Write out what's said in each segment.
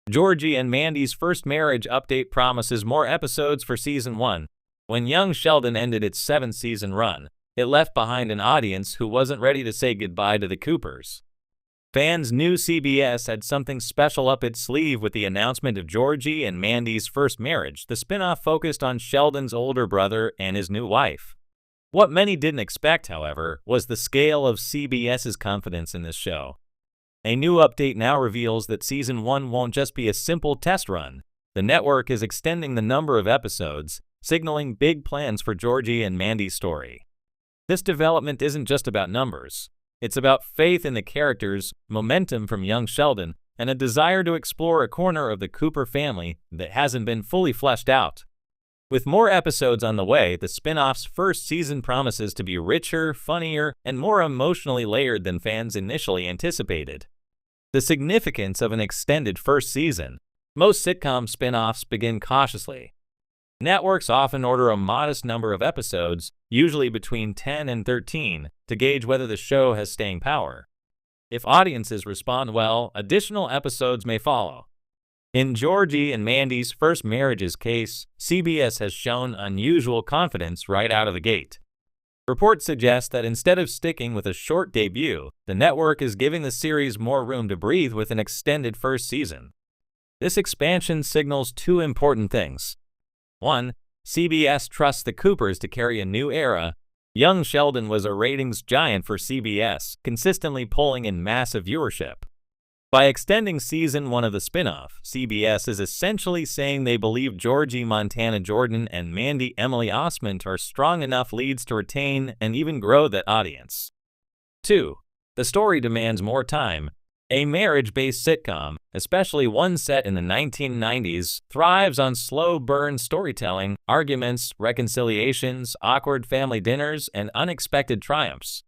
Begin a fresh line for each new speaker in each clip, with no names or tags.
Georgie and Mandy's first marriage update promises more episodes for Season 1. When Young Sheldon ended its 7th-season run, it left behind an audience who wasn't ready to say goodbye to the Coopers. Fans knew CBS had something special up its sleeve with the announcement of Georgie and Mandy's first marriage. The spin-off focused on Sheldon's older brother and his new wife. What many didn't expect, however, was the scale of CBS's confidence in this show. A new update now reveals that Season 1 won't just be a simple test run. The network is extending the number of episodes, signaling big plans for Georgie and Mandy's story. This development isn't just about numbers. It's about faith in the characters, momentum from young Sheldon, and a desire to explore a corner of the Cooper family that hasn't been fully fleshed out. With more episodes on the way, the spin-off's first season promises to be richer, funnier, and more emotionally layered than fans initially anticipated. The significance of an extended first season. Most sitcom spin-offs begin cautiously. Networks often order a modest number of episodes, usually between 10 and 13, to gauge whether the show has staying power. If audiences respond well, additional episodes may follow. In Georgie and Mandy's first marriage's case, CBS has shown unusual confidence right out of the gate. Reports suggest that instead of sticking with a short debut, the network is giving the series more room to breathe with an extended first season. This expansion signals two important things. 1. CBS trusts the Coopers to carry a new era. Young Sheldon was a ratings giant for CBS, consistently pulling in massive viewership. By extending Season 1 of the spin-off, CBS is essentially saying they believe Georgie Montana Jordan and Mandy Emily Osment are strong enough leads to retain and even grow that audience. 2. The story demands more time. A marriage-based sitcom, especially one set in the 1990s, thrives on slow-burn storytelling, arguments, reconciliations, awkward family dinners, and unexpected triumphs.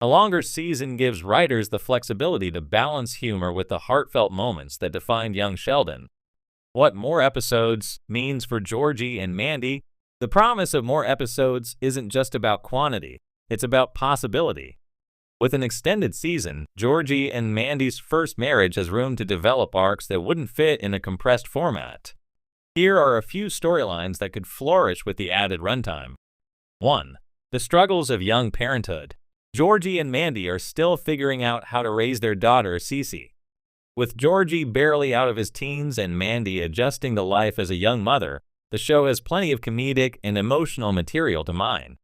A longer season gives writers the flexibility to balance humor with the heartfelt moments that defined young Sheldon. What more episodes means for Georgie and Mandy? The promise of more episodes isn't just about quantity, it's about possibility. With an extended season, Georgie and Mandy's first marriage has room to develop arcs that wouldn't fit in a compressed format. Here are a few storylines that could flourish with the added runtime. 1. The struggles of young parenthood. Georgie and Mandy are still figuring out how to raise their daughter, Cece. With Georgie barely out of his teens and Mandy adjusting to life as a young mother, the show has plenty of comedic and emotional material to mine.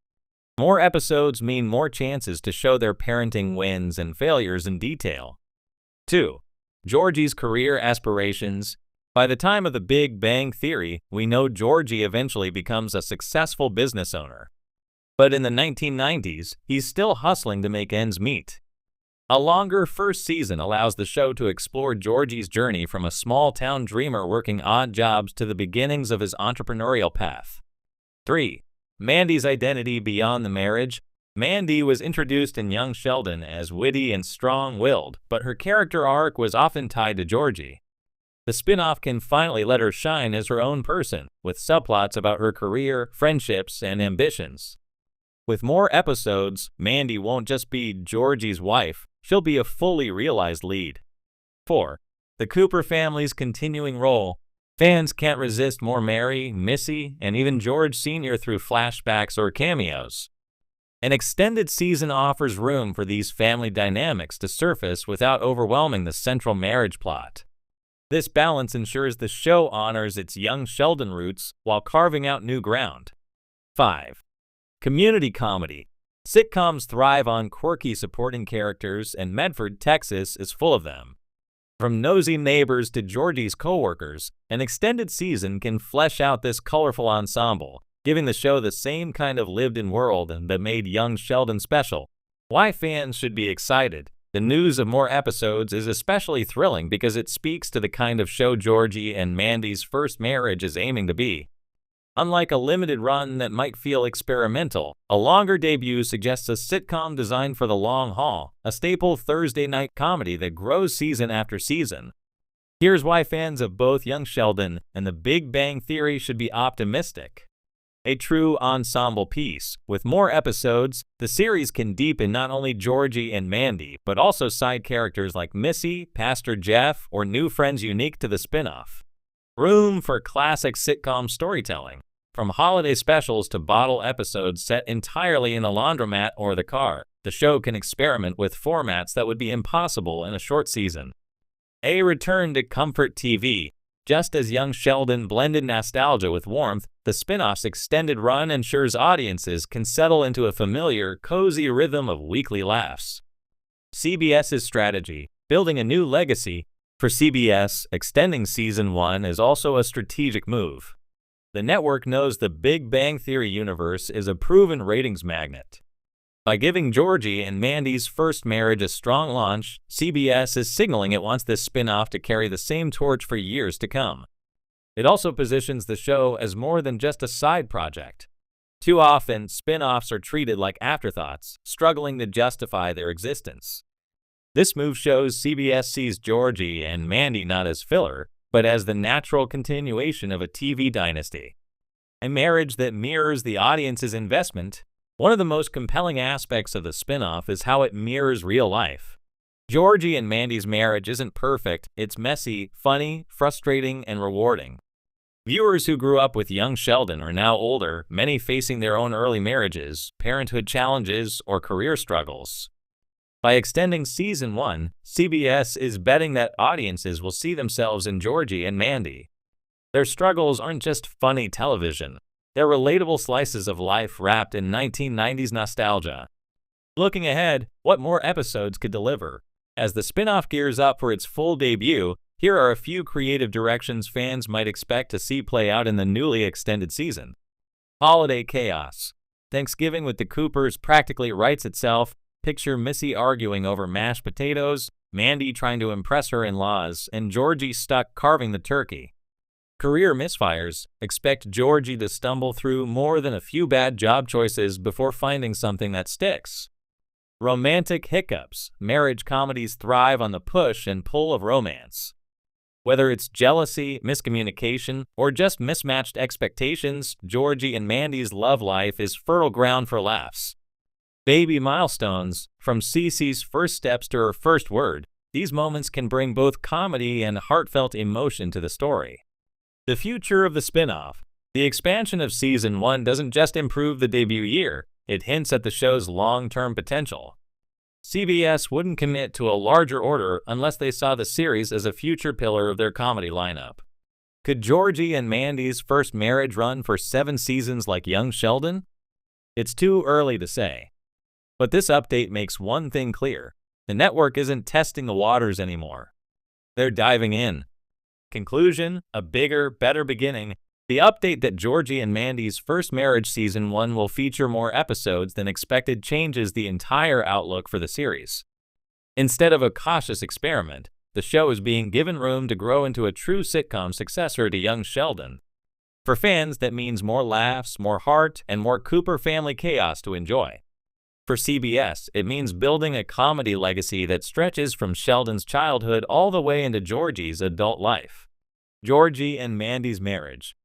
More episodes mean more chances to show their parenting wins and failures in detail. 2. Georgie's career aspirations. By the time of The Big Bang Theory, we know Georgie eventually becomes a successful business owner. But in the 1990s, he's still hustling to make ends meet. A longer first season allows the show to explore Georgie's journey from a small-town dreamer working odd jobs to the beginnings of his entrepreneurial path. 3. Mandy's identity beyond the marriage. Mandy was introduced in young Sheldon as witty and strong-willed, but her character arc was often tied to Georgie. The spin-off can finally let her shine as her own person, with subplots about her career, friendships, and ambitions. With more episodes, Mandy won't just be Georgie's wife, she'll be a fully realized lead. 4. The Cooper family's continuing role. Fans can't resist more Mary, Missy, and even George Sr. through flashbacks or cameos. An extended season offers room for these family dynamics to surface without overwhelming the central marriage plot. This balance ensures the show honors its young Sheldon roots while carving out new ground. 5. Community comedy. Sitcoms thrive on quirky supporting characters, and Medford, Texas is full of them. From nosy neighbors to Georgie's coworkers, an extended season can flesh out this colorful ensemble, giving the show the same kind of lived-in world that made young Sheldon special. Why fans should be excited. The news of more episodes is especially thrilling because it speaks to the kind of show Georgie and Mandy's first marriage is aiming to be. Unlike a limited run that might feel experimental, a longer debut suggests a sitcom designed for the long haul, a staple Thursday night comedy that grows season after season. Here's why fans of both Young Sheldon and The Big Bang Theory should be optimistic. A true ensemble piece. With more episodes, the series can deepen not only Georgie and Mandy, but also side characters like Missy, Pastor Jeff, or new friends unique to the spin-off. Room for classic sitcom storytelling. From holiday specials to bottle episodes set entirely in the laundromat or the car, the show can experiment with formats that would be impossible in a short season. A return to comfort TV. Just as Young Sheldon blended nostalgia with warmth, the spin-off's extended run ensures audiences can settle into a familiar, cozy rhythm of weekly laughs. CBS's strategy, building a new legacy. For CBS, extending Season 1 is also a strategic move. The network knows the Big Bang Theory universe is a proven ratings magnet. By giving Georgie and Mandy's first marriage a strong launch, CBS is signaling it wants this spin-off to carry the same torch for years to come. It also positions the show as more than just a side project. Too often, spin-offs are treated like afterthoughts, struggling to justify their existence. This move shows CBS sees Georgie and Mandy not as filler, but as the natural continuation of a TV dynasty. A marriage that mirrors the audience's investment. One of the most compelling aspects of the spin-off is how it mirrors real life. Georgie and Mandy's marriage isn't perfect, it's messy, funny, frustrating, and rewarding. Viewers who grew up with young Sheldon are now older, many facing their own early marriages, parenthood challenges, or career struggles. By extending Season 1, CBS is betting that audiences will see themselves in Georgie and Mandy. Their struggles aren't just funny television. They're relatable slices of life wrapped in 1990s nostalgia. Looking ahead, what more episodes could deliver? As the spin-off gears up for its full debut, here are a few creative directions fans might expect to see play out in the newly extended season. Holiday chaos. Thanksgiving with the Coopers practically writes itself. Picture Missy arguing over mashed potatoes, Mandy trying to impress her in-laws, and Georgie stuck carving the turkey. Career misfires. Expect Georgie to stumble through more than a few bad job choices before finding something that sticks. Romantic hiccups. Marriage comedies thrive on the push and pull of romance. Whether it's jealousy, miscommunication, or just mismatched expectations, Georgie and Mandy's love life is fertile ground for laughs. Baby milestones. From Cece's first steps to her first word, these moments can bring both comedy and heartfelt emotion to the story. The future of the spin-off. The expansion of Season 1 doesn't just improve the debut year, it hints at the show's long-term potential. CBS wouldn't commit to a larger order unless they saw the series as a future pillar of their comedy lineup. Could Georgie and Mandy's first marriage run for 7 seasons like Young Sheldon? It's too early to say. But this update makes one thing clear. The network isn't testing the waters anymore. They're diving in. Conclusion, a bigger, better beginning. The update that Georgie and Mandy's first marriage Season 1 will feature more episodes than expected changes the entire outlook for the series. Instead of a cautious experiment, the show is being given room to grow into a true sitcom successor to Young Sheldon. For fans, that means more laughs, more heart, and more Cooper family chaos to enjoy. For CBS, it means building a comedy legacy that stretches from Sheldon's childhood all the way into Georgie's adult life. Georgie and Mandy's marriage.